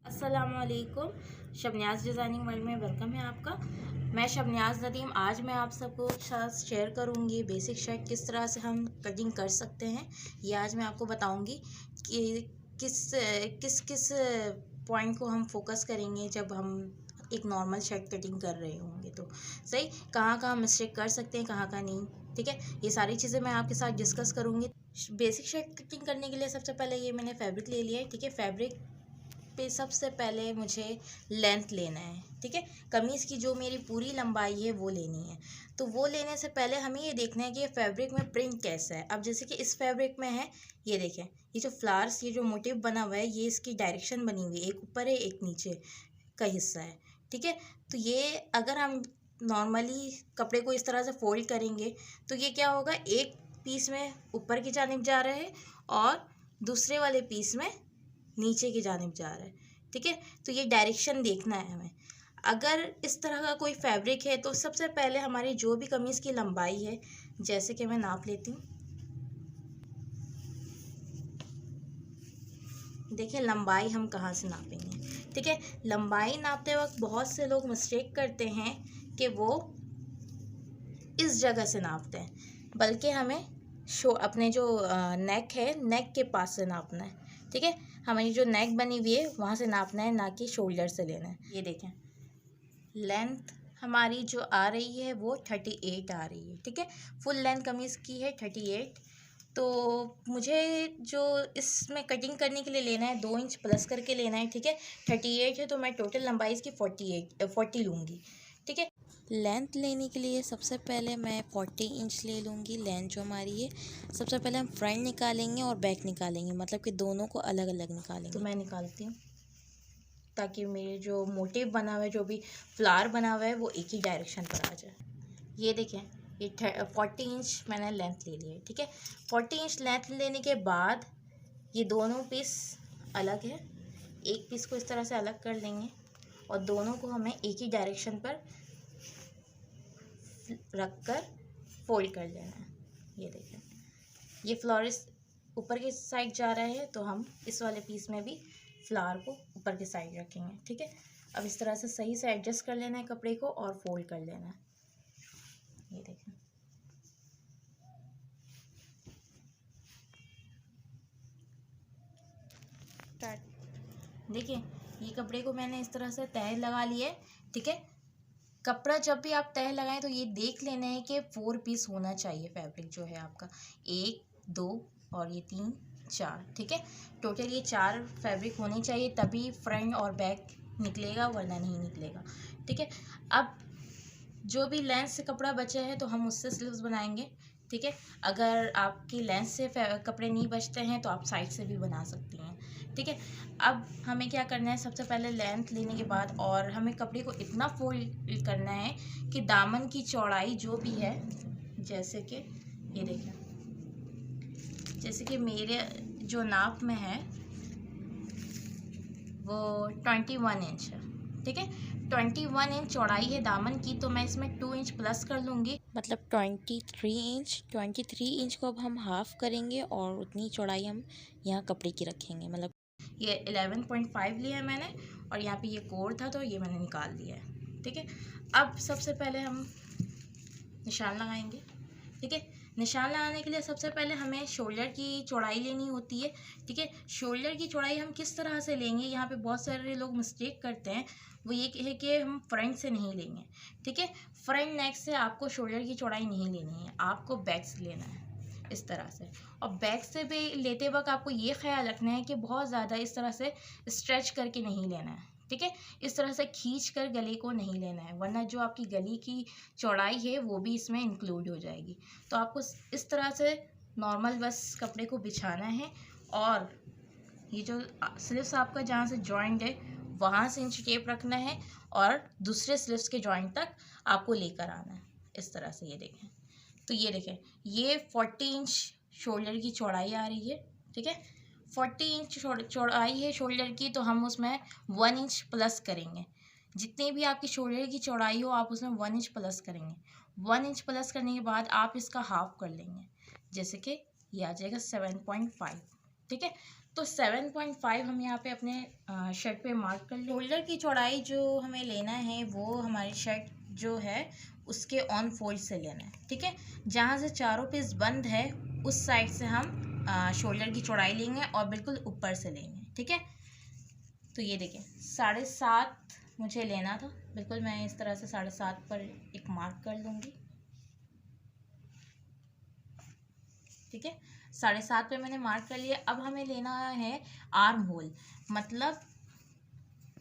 अस्सलामुअलैकुम। शबनियाज़ designing world में welcome है आपका। मैं शबनियाज़ नदीम। आज मैं आप सबको साथ शेयर करूंगी बेसिक शर्ट किस तरह से हम कटिंग कर सकते हैं। ये आज मैं आपको बताऊंगी कि किस किस किस पॉइंट को हम फोकस करेंगे जब हम एक नॉर्मल शर्ट कटिंग कर रहे होंगे। तो सही कहाँ कहाँ मिस्टेक कर सकते हैं, कहाँ कहाँ नहीं। ठीक है, ये सारी चीज़ें मैं आपके साथ डिस्कस करूँगी। बेसिक शर्ट कटिंग करने के लिए सबसे पहले ये मैंने फैब्रिक ले लिया है। ठीक है, फैब्रिक पे सबसे पहले मुझे लेंथ लेना है। ठीक है, कमीज़ की जो मेरी पूरी लंबाई है वो लेनी है। तो वो लेने से पहले हमें ये देखना है कि ये फैब्रिक में प्रिंट कैसा है। अब जैसे कि इस फैब्रिक में है, ये देखें, ये जो फ्लावर्स, ये जो मोटिव बना हुआ है, ये इसकी डायरेक्शन बनी हुई है, एक ऊपर है एक नीचे का हिस्सा है। ठीक है, तो ये अगर हम नॉर्मली कपड़े को इस तरह से फोल्ड करेंगे तो ये क्या होगा, एक पीस में ऊपर की जानिब जा रहा है और दूसरे वाले पीस में नीचे की जानिब जा रहा है। ठीक है, तो ये डायरेक्शन देखना है हमें। अगर इस तरह का कोई फैब्रिक है तो सबसे पहले हमारी जो भी कमीज़ की लंबाई है, जैसे कि मैं नाप लेती हूँ। देखिए लंबाई हम कहाँ से नापेंगे। ठीक है, लंबाई नापते वक्त बहुत से लोग मिस्टेक करते हैं कि वो इस जगह से नापते हैं, बल्कि हमें अपने जो नेक है, नेक के पास से नापना है। ठीक है, हमारी जो नेक बनी हुई है वहाँ से नापना है, ना कि शोल्डर से लेना है। ये देखें, लेंथ हमारी जो आ रही है वो 38 आ रही है। ठीक है, फुल लेंथ कमीज़ की है 38। तो मुझे जो इसमें कटिंग करने के लिए लेना है 2 इंच प्लस करके लेना है। ठीक है, 38 है तो मैं टोटल लंबाई इसकी 40 लूँगी। ठीक है, लेंथ लेने के लिए सबसे पहले मैं 40 इंच ले लूँगी। लेंथ जो हमारी है, सबसे पहले हम फ्रंट निकालेंगे और बैक निकालेंगे, मतलब कि दोनों को अलग अलग निकालेंगे। तो मैं निकालती हूँ ताकि मेरे जो मोटिव बना हुआ है, जो भी फ्लावर बना हुआ है, वो एक ही डायरेक्शन पर आ जाए। ये देखें, ये 40 इंच मैंने लेंथ ले ली है। ठीक है, 40 इंच लेंथ लेने के बाद ये दोनों पीस अलग है, एक पीस को इस तरह से अलग कर लेंगे और दोनों को हमें एक ही डायरेक्शन पर रख कर फोल्ड कर लेना है। ये देखें, ये फ्लावर्स ऊपर की साइड जा रहा है तो हम इस वाले पीस में भी फ्लावर को ऊपर की साइड रखेंगे। ठीक है, अब इस तरह से सही से एडजस्ट कर लेना है कपड़े को और फोल्ड कर लेना है। ये देखें, देखिए ये कपड़े को मैंने इस तरह से तह लगा लिया है। ठीक है, कपड़ा जब भी आप तह लगाएं तो ये देख लेना है कि 4 पीस होना चाहिए फैब्रिक जो है आपका, 1 2 और ये 3 4। ठीक है, टोटल ये 4 फैब्रिक होने चाहिए, तभी फ्रंट और बैक निकलेगा, वरना नहीं निकलेगा। ठीक है, अब जो भी लेंथ से कपड़ा बचा है तो हम उससे स्लीव्स बनाएंगे। ठीक है, अगर आपकी लेंथ से कपड़े नहीं बचते हैं तो आप साइड से भी बना सकती हैं। ठीक है, अब हमें क्या करना है, सबसे पहले लेंथ लेने के बाद और हमें कपड़े को इतना फोल्ड करना है कि दामन की चौड़ाई जो भी है, जैसे कि ये देखें, जैसे कि मेरे जो नाप में है वो 21 इंच है। ठीक है, 21 इंच चौड़ाई है दामन की, तो मैं इसमें 2 इंच प्लस कर लूँगी, मतलब 23 इंच। 23 इंच को अब हम हाफ़ करेंगे और उतनी चौड़ाई हम यहाँ कपड़े की रखेंगे। मतलब ये 11.5 लिया है मैंने और यहाँ पे ये कोड था तो ये मैंने निकाल दिया है। ठीक है, अब सबसे पहले हम निशान लगाएंगे। ठीक है, निशान लगाने के लिए सबसे पहले हमें शोल्डर की चौड़ाई लेनी होती है। ठीक है, शोल्डर की चौड़ाई हम किस तरह से लेंगे, यहाँ पे बहुत सारे लोग मिस्टेक करते हैं। वो ये है कि हम फ्रंट से नहीं लेंगे। ठीक है, फ्रंट नेक से आपको शोल्डर की चौड़ाई नहीं लेनी है, आपको बैक से लेना है इस तरह से। और बैक से भी लेते वक्त आपको ये ख्याल रखना है कि बहुत ज़्यादा इस तरह से स्ट्रेच करके नहीं लेना है। ठीक है, इस तरह से खींच कर गले को नहीं लेना है, वरना जो आपकी गली की चौड़ाई है वो भी इसमें इंक्लूड हो जाएगी। तो आपको इस तरह से नॉर्मल बस कपड़े को बिछाना है और ये जो स्लीव्स आपका जहाँ से जॉइंट है वहाँ से इंच टेप रखना है और दूसरे स्लीव्स के जॉइंट तक आपको लेकर आना है इस तरह से। ये देखें, तो ये देखें, ये 40 इंच शोल्डर की चौड़ाई आ रही है। ठीक है, 40 इंच चौड़ाई है शोल्डर की, तो हम उसमें 1 इंच प्लस करेंगे। जितनी भी आपकी शोल्डर की चौड़ाई हो आप उसमें 1 इंच प्लस करेंगे। 1 इंच प्लस करने के बाद आप इसका हाफ कर लेंगे, जैसे कि ये आ जाएगा 7.5। ठीक है। तो 7.5 हम यहाँ पे अपने शर्ट पे मार्क कर लें। शोल्डर की चौड़ाई जो हमें लेना है वो हमारी शर्ट जो है उसके ऑन फोल्ड से लेना है, ठीक है। जहाँ से चारों पीस बंद है उस साइड से हम शोल्डर की चौड़ाई लेंगे और बिल्कुल ऊपर से लेंगे, ठीक है। तो ये देखिए 7.5 मुझे लेना था, बिल्कुल मैं इस तरह से 7.5 पर एक मार्क कर लूँगी, ठीक है। 7.5 पे मैंने मार्क कर लिया। अब हमें लेना है आर्म होल, मतलब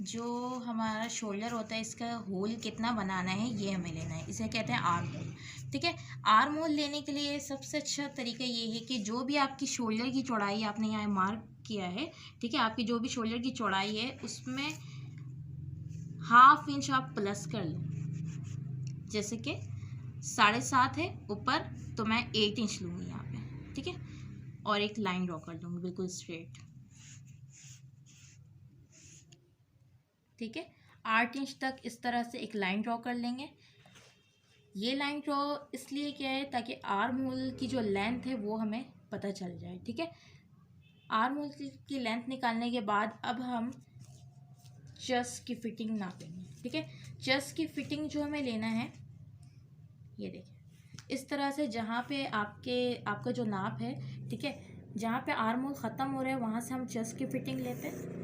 जो हमारा शोल्डर होता है इसका होल कितना बनाना है ये हमें लेना है, इसे कहते हैं आर्म होल, ठीक है। आर्म होल लेने के लिए सबसे अच्छा तरीका ये है कि जो भी आपकी शोल्डर की चौड़ाई आपने यहाँ मार्क किया है, ठीक है, आपकी जो भी शोल्डर की चौड़ाई है उसमें 1/2 इंच आप प्लस कर लो। जैसे कि 7.5 है ऊपर, तो मैं 8 इंच लूँगी यहाँ पे, ठीक है, और एक लाइन ड्रॉ कर दूँगी बिल्कुल स्ट्रेट, ठीक है। 8 इंच तक इस तरह से एक लाइन ड्रॉ कर लेंगे। ये लाइन ड्रॉ इसलिए किया है ताकि आर्म होल की जो लेंथ है वो हमें पता चल जाए, ठीक है। आर्म होल की लेंथ निकालने के बाद अब हम चेस्ट की फिटिंग नापेंगे, ठीक है। चेस्ट की फिटिंग जो हमें लेना है, ये देखिए इस तरह से, जहाँ पे आपका जो नाप है, ठीक है, जहाँ पे आर्म होल ख़त्म हो रहा है वहाँ से हम चेस्ट की फिटिंग लेते हैं।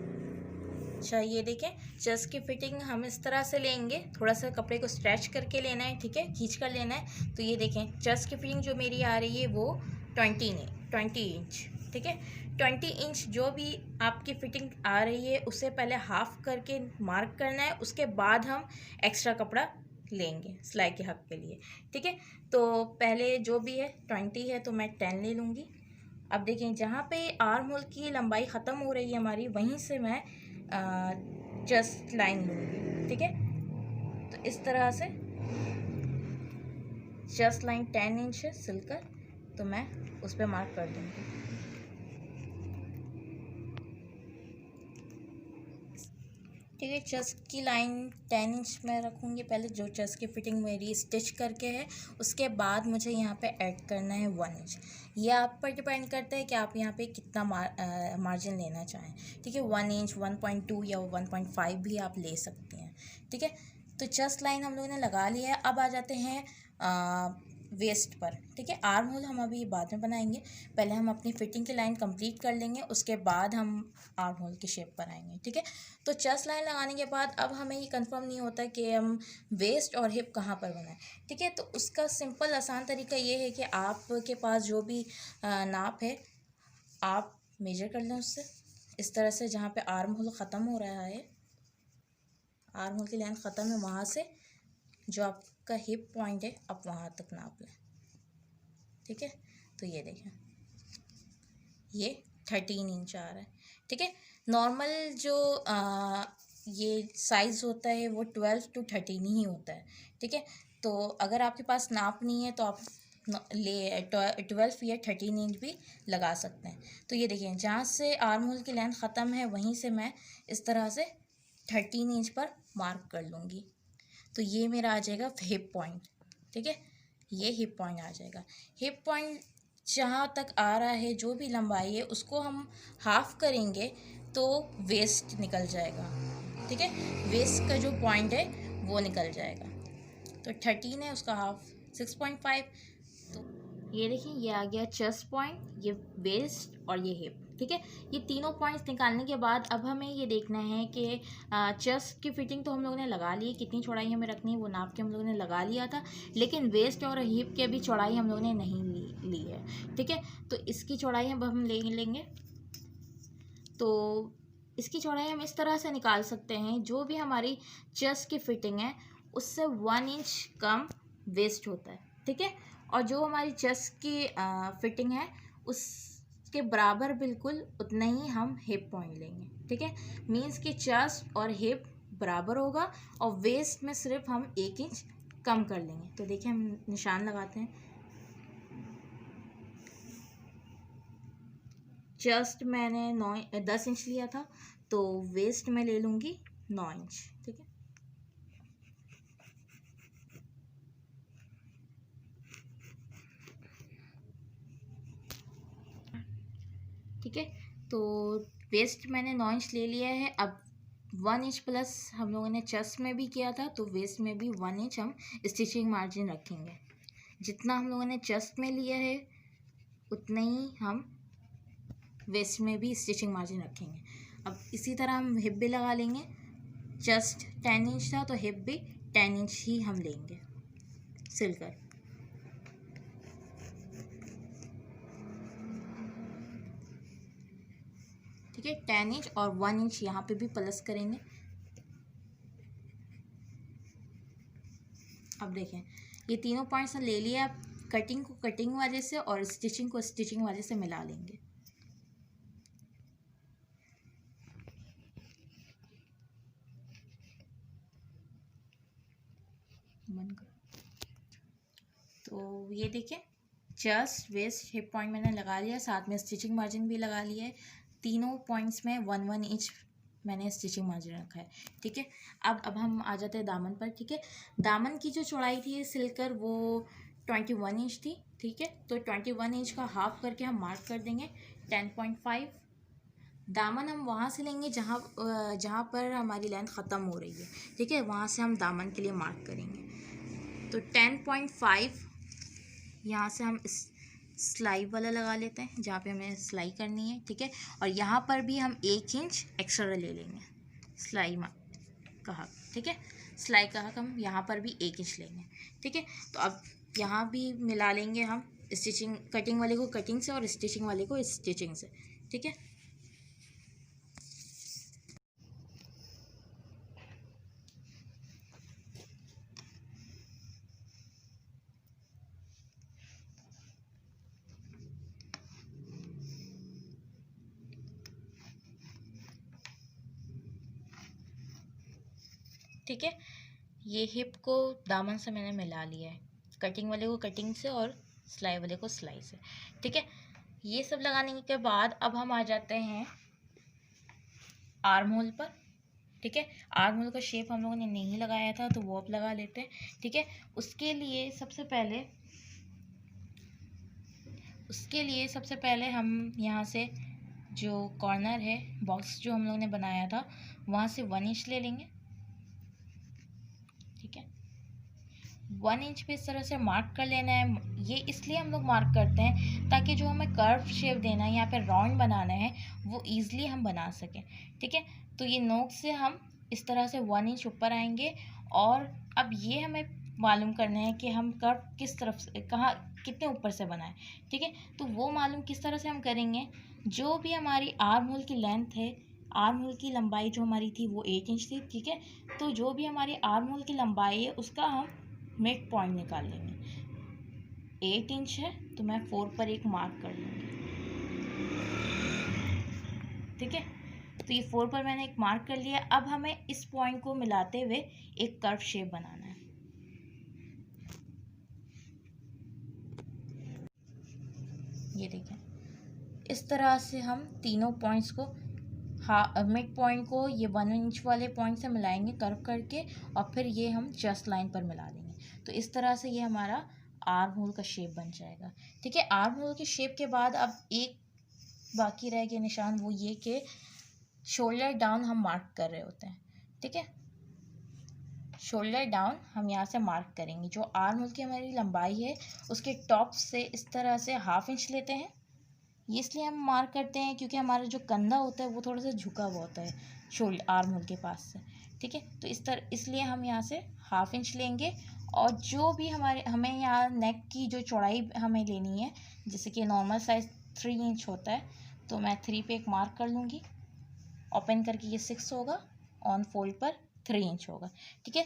अच्छा ये देखें, चेस्ट की फिटिंग हम इस तरह से लेंगे, थोड़ा सा कपड़े को स्ट्रेच करके लेना है, ठीक है, खींच कर लेना है। तो ये देखें चेस्ट की फिटिंग जो मेरी आ रही है वो 20 इंच, ठीक है। 20 इंच जो भी आपकी फिटिंग आ रही है उससे पहले हाफ करके मार्क करना है, उसके बाद हम एक्स्ट्रा कपड़ा लेंगे सिलाई के हक के लिए, ठीक है। तो पहले जो भी है 20 है तो मैं 10 ले लूँगी। अब देखें जहाँ पे आर्म होल की लंबाई ख़त्म हो रही है हमारी, वहीं से मैं चेस्ट लाइन लूँगी, ठीक है। तो इस तरह से चेस्ट लाइन 10 इंच है सिलकर, तो मैं उस पर मार्क कर दूँगी, ठीक है। चेस्ट की लाइन 10 इंच में रखूँगी पहले, जो चेस्ट की फिटिंग मेरी स्टिच करके है, उसके बाद मुझे यहाँ पे ऐड करना है 1 इंच। ये आप पर डिपेंड करता है कि आप यहाँ पे कितना मार्जिन लेना चाहें, ठीक है। 1 इंच, 1.2 या 1.5 भी आप ले सकते हैं, ठीक है। तो चेस्ट लाइन हम लोगों ने लगा लिया है। अब आ जाते हैं वेस्ट पर, ठीक है। आर्म होल हम अभी बाद में बनाएंगे, पहले हम अपनी फिटिंग की लाइन कंप्लीट कर लेंगे, उसके बाद हम आर्म होल की शेप पर आएंगे, ठीक है। तो चेस्ट लाइन लगाने के बाद अब हमें ये कंफर्म नहीं होता कि हम वेस्ट और हिप कहाँ पर बनाएं, ठीक है। तो उसका सिंपल आसान तरीका ये है कि आपके पास जो भी नाप है आप मेजर कर लें उससे, इस तरह से जहाँ पे आर्म होल ख़त्म हो रहा है, आर्म होल की लेंथ ख़त्म है, वहाँ से जो आपका हिप पॉइंट है आप वहाँ तक नाप लें, ठीक है। तो ये देखें ये 13 इंच आ रहा है, ठीक है। नॉर्मल जो ये साइज़ होता है वो 12 to 13 ही होता है, ठीक है। तो अगर आपके पास नाप नहीं है तो आप 12 या 13 इंच भी लगा सकते हैं। तो ये देखिए जहाँ से आर्म होल की लेंथ ख़त्म है वहीं से मैं इस तरह से 13 इंच पर मार्क कर लूँगी। तो ये मेरा आ जाएगा हिप पॉइंट, ठीक है। ये हिप पॉइंट आ जाएगा। हिप पॉइंट जहाँ तक आ रहा है जो भी लंबाई है उसको हम हाफ करेंगे तो वेस्ट निकल जाएगा, ठीक है। वेस्ट का जो पॉइंट है वो निकल जाएगा। तो 13 है उसका हाफ 6.5। तो ये देखिए ये आ गया चेस्ट पॉइंट, ये वेस्ट और ये हिप, ठीक है। ये तीनों पॉइंट्स निकालने के बाद अब हमें ये देखना है कि चेस्ट की फिटिंग तो हम लोगों ने लगा ली, कितनी चौड़ाई हमें रखनी है वो नाप के हम लोगों ने लगा लिया था, लेकिन वेस्ट और हिप के भी चौड़ाई हम लोगों ने नहीं ली है, ठीक है। तो इसकी चौड़ाई अब हम ले लेंगे। तो इसकी चौड़ाई हम इस तरह से निकाल सकते हैं, जो भी हमारी चेस्ट की फिटिंग है उससे 1 इंच कम वेस्ट होता है, ठीक है। और जो हमारी चेस्ट की फिटिंग है उसके बराबर बिल्कुल उतना ही हम हिप पॉइंट लेंगे, ठीक है। मीन्स कि चेस्ट और हिप बराबर होगा और वेस्ट में सिर्फ हम 1 इंच कम कर लेंगे। तो देखिए हम निशान लगाते हैं। चेस्ट मैंने 10 इंच लिया था, तो वेस्ट में ले लूँगी 9 इंच, ठीक है। ठीक है, तो वेस्ट मैंने 9 इंच ले लिया है। अब 1 इंच प्लस हम लोगों ने चेस्ट में भी किया था, तो वेस्ट में भी 1 इंच हम स्टिचिंग मार्जिन रखेंगे। जितना हम लोगों ने चेस्ट में लिया है उतना ही हम वेस्ट में भी स्टिचिंग मार्जिन रखेंगे। अब इसी तरह हम हिप भी लगा लेंगे। चेस्ट 10 इंच था तो हिप भी 10 इंच ही हम लेंगे सिलकर। ठीक है, 10 इंच और 1 इंच यहाँ पे भी प्लस करेंगे। अब देखें, ये तीनों पॉइंट्स ले लिया। आप कटिंग को कटिंग वाले से और स्टिचिंग को स्टिचिंग वाले से मिला लेंगे। तो ये देखें, चेस्ट वेस्ट हिप पॉइंट मैंने लगा लिया, साथ में स्टिचिंग मार्जिन भी लगा लिया है। तीनों पॉइंट्स में 1-1 इंच मैंने स्टिचिंग मार्जिन रखा है। ठीक है, अब हम आ जाते हैं दामन पर। ठीक है, दामन की जो चौड़ाई थी सिलकर वो 21 इंच थी। ठीक है, तो 21 इंच का हाफ करके हम मार्क कर देंगे 10.5। दामन हम वहाँ से लेंगे जहाँ पर हमारी लेंथ ख़त्म हो रही है। ठीक है, वहाँ से हम दामन के लिए मार्क करेंगे। तो 10.5 यहाँ से हम सिलाई वाला लगा लेते हैं जहाँ पे हमें सिलाई करनी है। ठीक है, और यहाँ पर भी हम 1 इंच एक्स्ट्रा ले लेंगे सिलाई का हक। ठीक है, सिलाई का हक हम यहाँ पर भी 1 इंच लेंगे। ठीक है, तो अब यहाँ भी मिला लेंगे हम स्टिचिंग, कटिंग वाले को कटिंग से और स्टिचिंग वाले को स्टिचिंग से। ठीक है, ठीक है, ये हिप को दामन से मैंने मिला लिया है, कटिंग वाले को कटिंग से और सिलाई वाले को सिलाई से। ठीक है, ये सब लगाने के बाद अब हम आ जाते हैं आर्म होल पर। ठीक है, आर्म होल का शेप हम लोगों ने नहीं लगाया था तो वो अब लगा लेते हैं। ठीक है, उसके लिए सबसे पहले हम यहाँ से जो कॉर्नर है बॉक्स जो हम लोगों ने बनाया था वहाँ से 1 इंच ले लेंगे। ठीक है, 1 इंच पे इस तरह से मार्क कर लेना है। ये इसलिए हम लोग मार्क करते हैं ताकि जो हमें कर्व शेप देना है, यहाँ पे राउंड बनाना है, वो ईज़िली हम बना सकें। ठीक है, तो ये नोक से हम इस तरह से 1 इंच ऊपर आएंगे और अब ये हमें मालूम करना है कि हम कर्व किस तरफ से कहाँ कितने ऊपर से बनाएं। ठीक है, तो वो मालूम किस तरह से हम करेंगे, जो भी हमारी आर्म होल की लेंथ है, आर्म होल की लंबाई जो हमारी थी वो 8 इंच थी। ठीक है, तो जो भी हमारी आर्म होल की लंबाई है उसका हम मिड पॉइंट निकाल लेंगे। 8 इंच है तो मैं 4 पर एक मार्क कर लूँगी। ठीक है, तो ये 4 पर मैंने एक मार्क कर लिया। अब हमें इस पॉइंट को मिलाते हुए एक कर्व शेप बनाना है। ये देखें, इस तरह से हम तीनों पॉइंट्स को मिड पॉइंट को ये 1 इंच वाले पॉइंट से मिलाएंगे कर्व करके और फिर ये हम चेस्ट लाइन पर मिला देंगे। तो इस तरह से ये हमारा आर्म होल का शेप बन जाएगा। ठीक है, आर्म होल के शेप के बाद अब एक बाकी रह गया निशान, वो ये कि शोल्डर डाउन हम मार्क कर रहे होते हैं। ठीक है, शोल्डर डाउन हम यहाँ से मार्क करेंगे। जो आर्म होल की हमारी लंबाई है उसके टॉप से इस तरह से 1/2 इंच लेते हैं। ये इसलिए हम मार्क करते हैं क्योंकि हमारा जो कंधा होता है वो थोड़ा सा झुका हुआ होता है शोल्डर आर्म होल के पास से। ठीक है, तो इसलिए हम यहाँ से 1/2 इंच लेंगे और जो भी हमें यहाँ नेक की जो चौड़ाई हमें लेनी है, जैसे कि नॉर्मल साइज़ 3 इंच होता है, तो मैं 3 पे एक मार्क कर लूँगी। ओपन करके ये 6 होगा, ऑन फोल्ड पर 3 इंच होगा। ठीक है,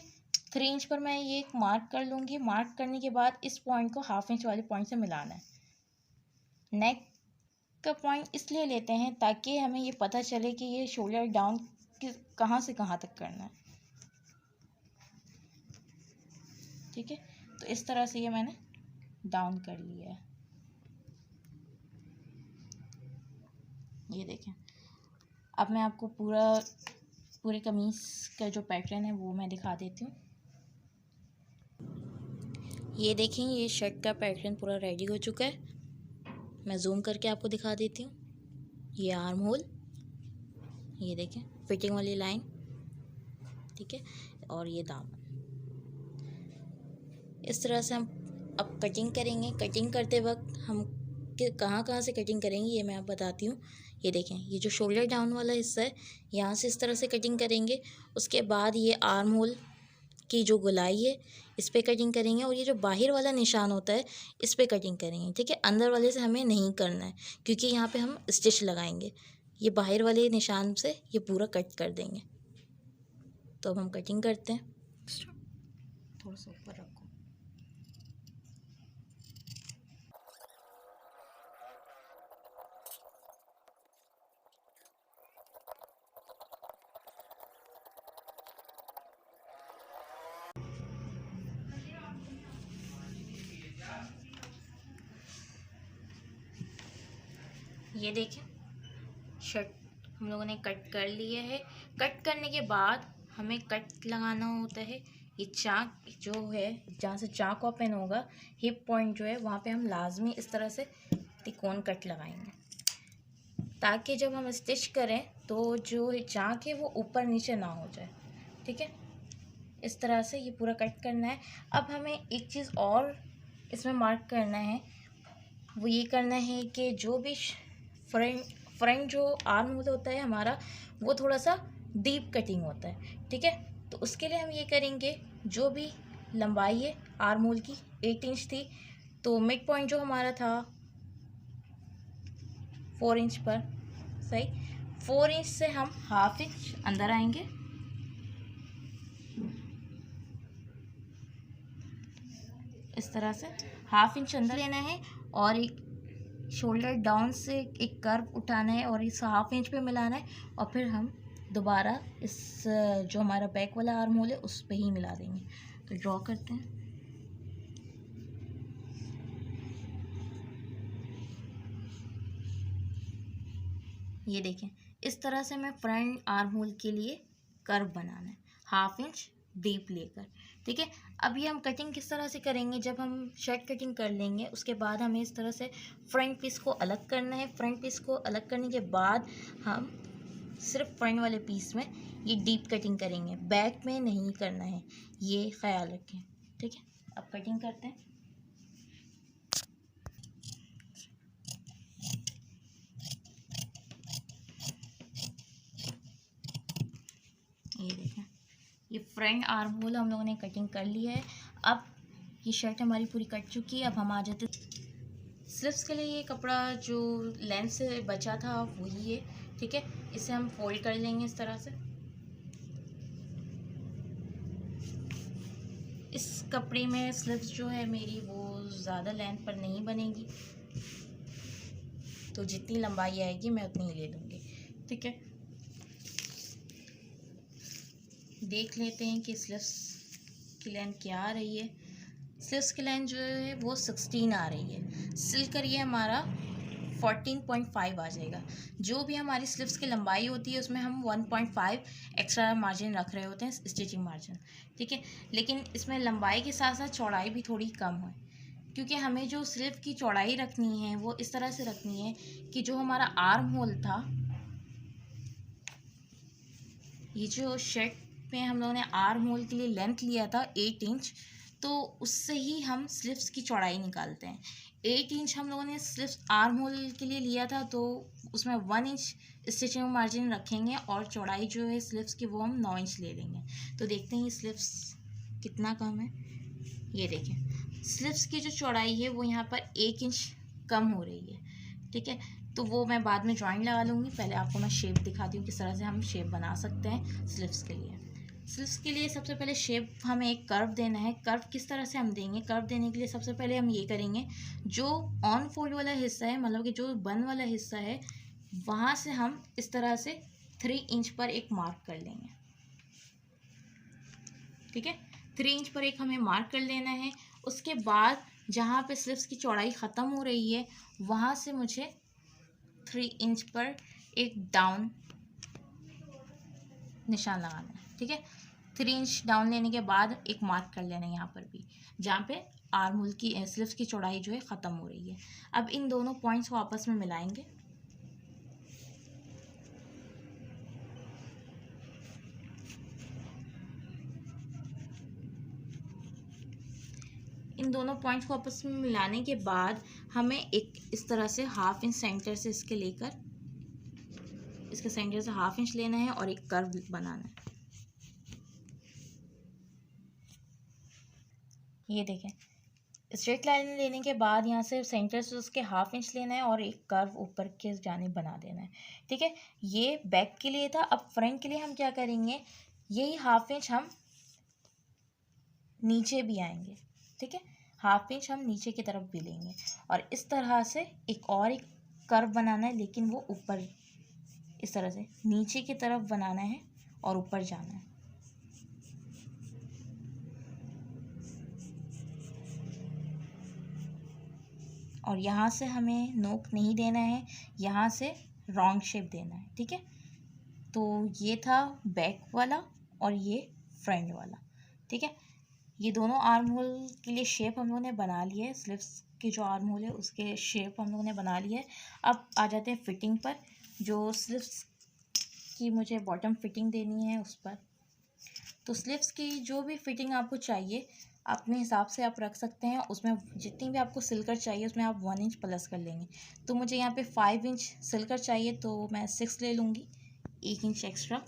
3 इंच पर मैं ये एक मार्क कर लूँगी। मार्क करने के बाद इस पॉइंट को 1/2 इंच वाले पॉइंट से मिलाना है। नेक का पॉइंट इसलिए लेते हैं ताकि हमें ये पता चले कि ये शोल्डर डाउन कहाँ से कहाँ तक करना है। ठीक है, तो इस तरह से ये मैंने डाउन कर लिया है। ये देखें, अब मैं आपको पूरे कमीज़ का जो पैटर्न है वो मैं दिखा देती हूँ। ये देखें, ये शर्ट का पैटर्न पूरा रेडी हो चुका है। मैं जूम करके आपको दिखा देती हूँ। ये आर्म होल, ये देखें फिटिंग वाली लाइन, ठीक है, और ये दामन। इस तरह से हम अब कटिंग करेंगे। कटिंग करते वक्त हम कहाँ कहाँ से कटिंग करेंगे ये मैं आप बताती हूँ। ये देखें, ये जो शोल्डर डाउन वाला हिस्सा है यहाँ से इस तरह से कटिंग करेंगे। उसके बाद ये आर्म होल की जो गोलाई है इस पे कटिंग करेंगे, और ये जो बाहर वाला निशान होता है इस पे कटिंग करेंगे, ठीक है। अंदर वाले से हमें नहीं करना है क्योंकि यहाँ पे हम स्टिच लगाएंगे। ये बाहर वाले निशान से ये पूरा कट कर देंगे। तो अब हम कटिंग करते हैं। थोड़ा सा ऊपर रखो। ये देखें, शर्ट हम लोगों ने कट कर लिया है। कट करने के बाद हमें कट लगाना होता है। ये चाक जो है जहाँ से चाक ओपन होगा, हिप पॉइंट जो है वहाँ पे हम लाजमी इस तरह से तिकोन कट लगाएंगे, ताकि जब हम स्टिच करें तो जो चाक है वो ऊपर नीचे ना हो जाए, ठीक है। इस तरह से ये पूरा कट करना है। अब हमें एक चीज़ और इसमें मार्क करना है, वो ये करना है कि जो भी फ्रंट जो आर्म होल होता है हमारा, वो थोड़ा सा डीप कटिंग होता है, ठीक है। तो उसके लिए हम ये करेंगे, जो भी लंबाई है आर्म होल की 8 इंच थी, तो मिड पॉइंट जो हमारा था 4 इंच पर, सही। 4 इंच से हम हाफ इंच अंदर आएंगे, इस तरह से हाफ इंच अंदर लेना है, और एक शोल्डर डाउन से एक कर्व उठाना है और इस हाफ इंच पे मिलाना है, और फिर हम दोबारा इस जो हमारा बैक वाला आर्म होल है उस पे ही मिला देंगे। तो ड्रॉ करते हैं। ये देखें, इस तरह से हमें फ्रंट आर्म होल के लिए कर्व बनाना है, हाफ इंच डीप लेकर, ठीक है। अभी हम कटिंग किस तरह से करेंगे, जब हम शर्ट कटिंग कर लेंगे उसके बाद हमें इस तरह से फ्रंट पीस को अलग करना है। फ्रंट पीस को अलग करने के बाद हम सिर्फ फ्रंट वाले पीस में ये डीप कटिंग करेंगे, बैक में नहीं करना है, ये ख्याल रखें, ठीक है। अब कटिंग करते हैं। ये देखें, ये फ्रंट आर्म होल हम लोगों ने कटिंग कर लिया है। अब ये शर्ट हमारी पूरी कट चुकी है। अब हम आ जाते स्लीव्स के लिए। ये कपड़ा जो लेंथ से बचा था वही है, ठीक है। इसे हम फोल्ड कर लेंगे इस तरह से। इस कपड़े में स्लीव्स जो है मेरी वो ज़्यादा लेंथ पर नहीं बनेगी, तो जितनी लंबाई आएगी मैं उतनी ही ले लूँगी, ठीक है। देख लेते हैं कि स्लीव्स की लेंथ क्या आ रही है। स्लीव्स की लेंथ जो है वो 16 आ रही है। सिल कर ये हमारा 14.5 आ जाएगा। जो भी हमारी स्लीव्स की लंबाई होती है उसमें हम 1.5 एक्स्ट्रा मार्जिन रख रहे होते हैं, स्टिचिंग मार्जिन, ठीक है। लेकिन इसमें लंबाई के साथ साथ चौड़ाई भी थोड़ी कम है, क्योंकि हमें जो स्लीव की चौड़ाई रखनी है वो इस तरह से रखनी है कि जो हमारा आर्म होल था, ये जो शर्ट में हम लोगों ने आर्म होल के लिए लेंथ लिया था 8 इंच, तो उससे ही हम स्लीव्स की चौड़ाई निकालते हैं। 8 इंच हम लोगों ने स्लीव्स आर्म होल के लिए लिया था, तो उसमें 1 इंच स्टिचिंग मार्जिन रखेंगे, और चौड़ाई जो है स्लीव्स की वो हम 9 इंच ले लेंगे। तो देखते हैं ये स्लीव्स कितना कम है। ये देखें, स्लीव्स की जो चौड़ाई है वो यहाँ पर 1 इंच कम हो रही है, ठीक है। तो वो मैं बाद में ड्राइंग लगा लूँगी। पहले आपको मैं शेप दिखाती हूँ किस तरह से हम शेप बना सकते हैं स्लीव्स के लिए। स्लीव्स के लिए सबसे पहले शेप हमें एक कर्व देना है। कर्व किस तरह से हम देंगे, कर्व देने के लिए सबसे पहले हम ये करेंगे, जो ऑन फोल्ड वाला हिस्सा है, मतलब कि जो बन वाला हिस्सा है, वहाँ से हम इस तरह से 3 इंच पर एक मार्क कर लेंगे, ठीक है। 3 इंच पर एक हमें मार्क कर लेना है। उसके बाद जहाँ पे स्लीव्स की चौड़ाई ख़त्म हो रही है वहाँ से मुझे 3 इंच पर एक डाउन निशान लगाना है, ठीक है। 3 इंच डाउन लेने के बाद एक मार्क कर लेना है यहाँ पर भी, जहाँ पे आर्म होल की स्लीव्स की चौड़ाई जो है ख़त्म हो रही है। अब इन दोनों पॉइंट्स को आपस में मिलाएंगे। इन दोनों पॉइंट्स को आपस में मिलाने के बाद हमें एक इस तरह से हाफ इंच सेंटर से इसके लेकर इसके सेंटर से हाफ इंच लेना है और एक कर्व बनाना है। ये देखें, स्ट्रेट लाइन लेने के बाद यहाँ से सेंटर से उसके हाफ इंच लेना है और एक कर्व ऊपर के जानिब बना देना है। ठीक है, ये बैक के लिए था। अब फ्रंट के लिए हम क्या करेंगे, यही हाफ इंच हम नीचे भी आएंगे। ठीक है, हाफ इंच हम नीचे की तरफ भी लेंगे और इस तरह से एक कर्व बनाना है, लेकिन वो ऊपर इस तरह से नीचे की तरफ बनाना है और ऊपर जाना है। और यहाँ से हमें नोक नहीं देना है, यहाँ से राउंड शेप देना है। ठीक है, तो ये था बैक वाला और ये फ्रंट वाला। ठीक है, ये दोनों आर्म होल के लिए शेप हम लोगों ने बना लिया है। स्लीव्स के जो आर्म होल है उसके शेप हम लोगों ने बना लिया है। अब आ जाते हैं फिटिंग पर। जो स्लीव्स की मुझे बॉटम फिटिंग देनी है उस पर, तो स्लीव्स की जो भी फिटिंग आपको चाहिए अपने हिसाब से आप रख सकते हैं। उसमें जितनी भी आपको सिलकर चाहिए उसमें आप 1 इंच प्लस कर लेंगे। तो मुझे यहाँ पे 5 इंच सिलकर चाहिए, तो मैं 6 ले लूँगी, 1 इंच एक्स्ट्रा।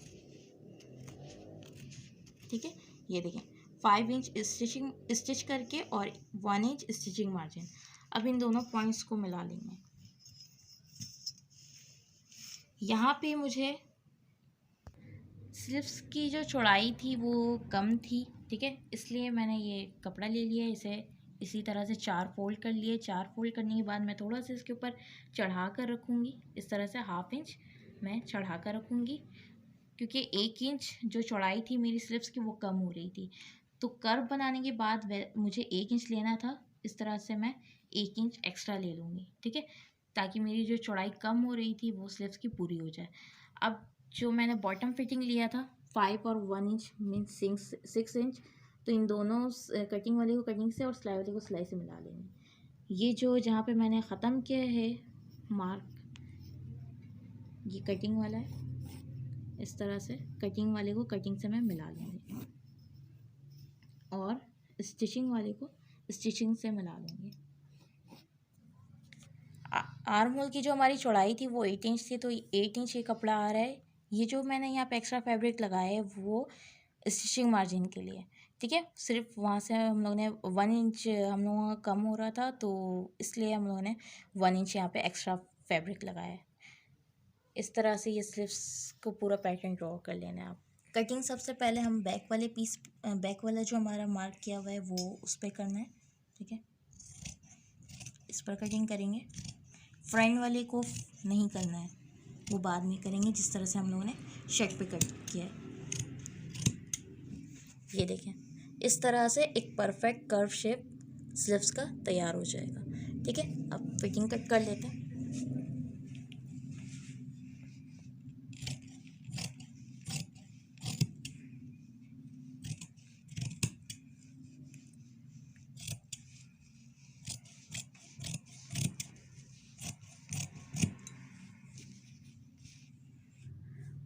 ठीक है, ये देखें 5 इंच स्टिच करके और 1 इंच स्टिचिंग मार्जिन। अब इन दोनों पॉइंट्स को मिला लेंगे। यहाँ पे मुझे स्लीव्स की जो चौड़ाई थी वो कम थी। ठीक है, इसलिए मैंने ये कपड़ा ले लिया, इसे इसी तरह से 4 फोल्ड कर लिए। 4 फोल्ड करने के बाद मैं थोड़ा सा इसके ऊपर चढ़ा कर रखूँगी। इस तरह से हाफ इंच मैं चढ़ा कर रखूँगी, क्योंकि 1 इंच जो चौड़ाई थी मेरी स्लीव्स की वो कम हो रही थी। तो कर्व बनाने के बाद मुझे 1 इंच लेना था, इस तरह से मैं 1 इंच एक्स्ट्रा ले लूँगी। ठीक है, ताकि मेरी जो चौड़ाई कम हो रही थी वो स्लीव्स की पूरी हो जाए। अब जो मैंने बॉटम फिटिंग लिया था 5 और 1 इंच मीन्स 6 इंच, तो इन दोनों कटिंग वाले को कटिंग से और सिलाई वाले को सिलाई से मिला लेंगे। ये जो जहाँ पे मैंने ख़त्म किया है मार्क, ये कटिंग वाला है। इस तरह से कटिंग वाले को कटिंग से मैं मिला लूँगी और स्टिचिंग वाले को स्टिचिंग से मिला लूँगी। आर्म होल की जो हमारी चौड़ाई थी वो 8 इंच थी, तो 8 इंच ये कपड़ा आ रहा है। ये जो मैंने यहाँ पे एक्स्ट्रा फैब्रिक लगाया है वो स्टिचिंग मार्जिन के लिए। ठीक है, सिर्फ वहाँ से हम लोगों ने 1 इंच हम लोगों का कम हो रहा था, तो इसलिए हम लोगों ने 1 इंच यहाँ पे एक्स्ट्रा फैब्रिक लगाया है। इस तरह से ये स्लीव्स को पूरा पैटर्न ड्रॉ कर लेना है आप। कटिंग सबसे पहले हम बैक वाला जो हमारा मार्क किया हुआ है वो उस पर करना है। ठीक है, इस पर कटिंग करेंगे। फ्रंट वाले को नहीं करना है, वो बाद में करेंगे, जिस तरह से हम लोगों ने शर्ट पे कट किया है। ये देखें, इस तरह से एक परफेक्ट कर्व शेप स्लीव्स का तैयार हो जाएगा। ठीक है, अब फिटिंग कट कर लेते हैं।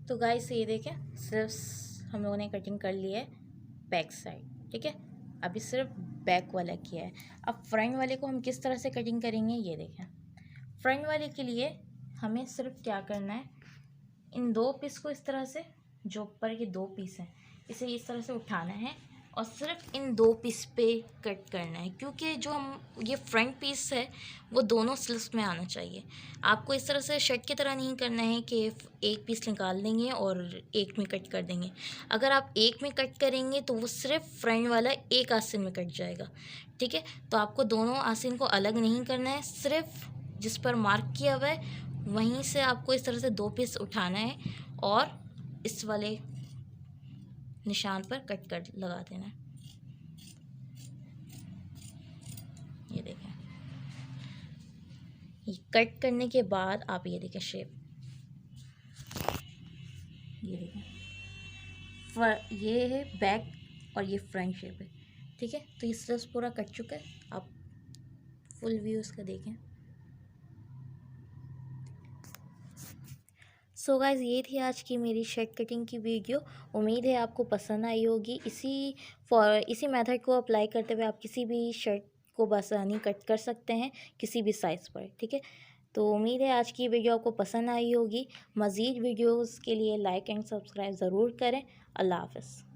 तो गाइस ये देखें, सिर्फ हम लोगों ने कटिंग कर ली है बैक साइड। ठीक है, अभी सिर्फ बैक वाला किया है। अब फ्रंट वाले को हम किस तरह से कटिंग करेंगे ये देखें। फ्रंट वाले के लिए हमें सिर्फ क्या करना है, इन 2 पीस को इस तरह से, जो ऊपर के 2 पीस हैं इसे इस तरह से उठाना है और सिर्फ इन 2 पीस पे कट करना है, क्योंकि जो हम ये फ्रंट पीस है वो दोनों स्लीव्स में आना चाहिए। आपको इस तरह से शर्ट की तरह नहीं करना है कि एक पीस निकाल देंगे और एक में कट कर देंगे। अगर आप एक में कट करेंगे तो वो सिर्फ फ्रंट वाला एक आस्तीन में कट जाएगा। ठीक है, तो आपको दोनों आस्तीन को अलग नहीं करना है, सिर्फ जिस पर मार्क किया हुआ है वहीं से आपको इस तरह से 2 पीस उठाना है और इस वाले निशान पर कट कर लगा देना है। ये देखें, ये कट करने के बाद आप ये देखें शेप, ये देखें ये है बैक और ये फ्रंट शेप है। ठीक है, तो ये स्लीव्स पूरा कट चुका है। आप फुल व्यू इसका देखें। सो गाइज़, ये थी आज की मेरी शर्ट कटिंग की वीडियो। उम्मीद है आपको पसंद आई होगी। इसी मेथड को अप्लाई करते हुए आप किसी भी शर्ट इसको बआसानी कट कर सकते हैं किसी भी साइज़ पर, ठीक है। तो उम्मीद है आज की वीडियो आपको पसंद आई होगी। मज़ीद वीडियोस के लिए लाइक एंड सब्सक्राइब ज़रूर करें। अल्लाह हाफ़िज़।